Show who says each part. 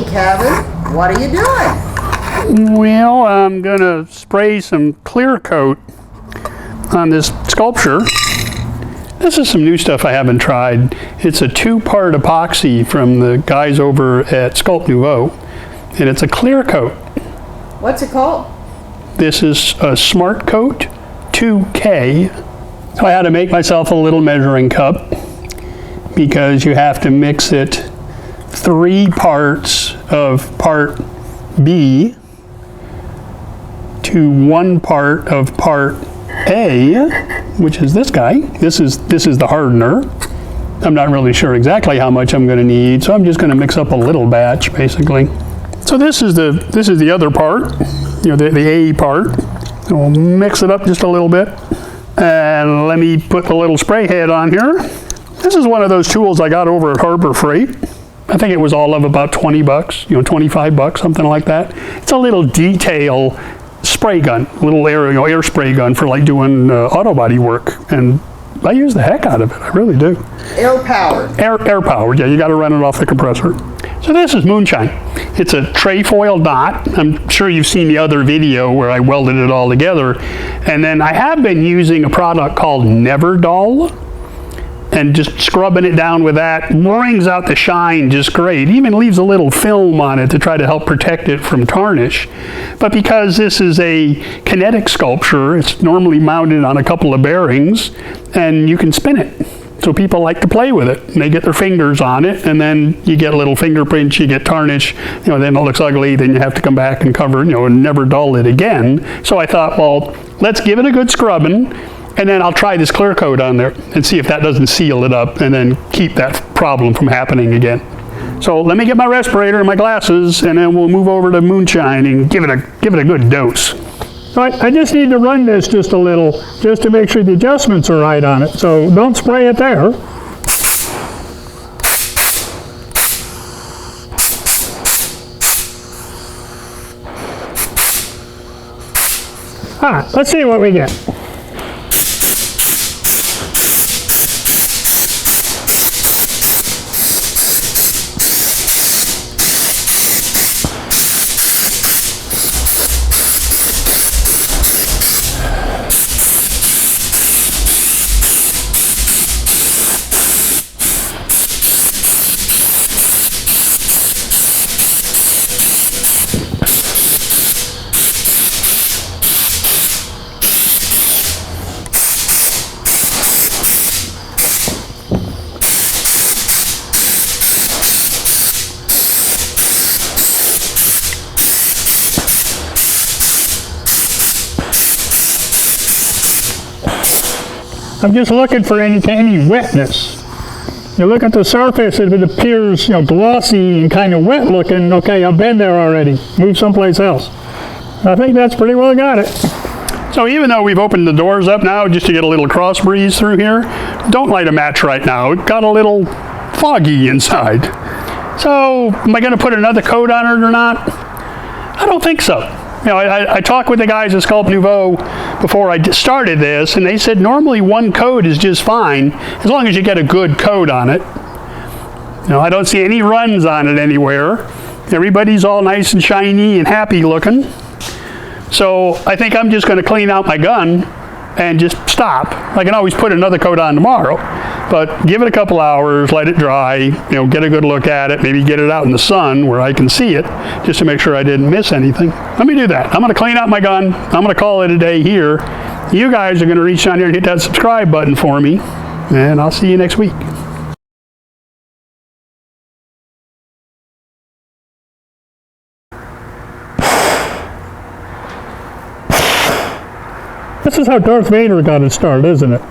Speaker 1: Kevin. What are you doing?
Speaker 2: Well, I'm going to spray some clear coat on this sculpture. This is some new stuff I haven't tried. It's a 2-part epoxy from the guys over at Sculpt Nouveau, and it's a clear coat.
Speaker 1: What's it called?
Speaker 2: This is a Smart Coat 2K. So I had to make myself a little measuring cup because you have to mix it 3 parts of part B to 1 part of part A, which is this guy. This is the hardener. I'm not really sure exactly how much I'm going to need, so I'm just going to mix up a little batch, basically. So this is the other part, you know, the A part. So we'll mix it up just a little bit, and let me put the little spray head on here. This is one of those tools I got over at Harbor Freight. I think it was all of about 20 bucks, you know, 25 bucks, something like that. It's a little detail spray gun, little air spray gun for like doing auto body work, and I use the heck out of it. I really do.
Speaker 1: Air powered.
Speaker 2: Air powered. Yeah, you got to run it off the compressor. So this is Moonshine. It's a trefoil dot. I'm sure you've seen the other video where I welded it all together, and then I have been using a product called Nevr-Dull, and just scrubbing it down with that brings out the shine just great. Even leaves a little film on it to try to help protect it from tarnish. But because this is a kinetic sculpture, it's normally mounted on a couple of bearings, and you can spin it. So people like to play with it, and they get their fingers on it, and then you get little fingerprints, you get tarnish, you know, then it looks ugly, then you have to come back and cover, you know, and never dull it again. So I thought, well, let's give it a good scrubbing, and then I'll try this clear coat on there and see if that doesn't seal it up and then keep that problem from happening again. So let me get my respirator and my glasses, and then we'll move over to Moonshine and give it a good dose. So I just need to run this just a little, just to make sure the adjustments are right on it. So don't spray it there. All right, let's see what we get. I'm just looking for any wetness. You look at the surface, if it appears, you know, glossy and kind of wet looking, okay, I've been there already. Move someplace else. I think that's pretty well got it. So even though we've opened the doors up now just to get a little cross breeze through here, don't light a match right now. It got a little foggy inside. So am I going to put another coat on it or not? I don't think so. You know, I talked with the guys at Sculpt Nouveau before I started this, and they said normally 1 coat is just fine, as long as you get a good coat on it. You know, I don't see any runs on it anywhere. Everybody's all nice and shiny and happy looking. So I think I'm just going to clean out my gun and just stop. I can always put another coat on tomorrow, but give it a couple hours, let it dry, you know, get a good look at it, maybe get it out in the sun where I can see it, just to make sure I didn't miss anything. Let me do that. I'm going to clean out my gun. I'm going to call it a day here. You guys are going to reach down here and hit that subscribe button for me, and I'll see you next week. This is how Darth Vader got his start, isn't it?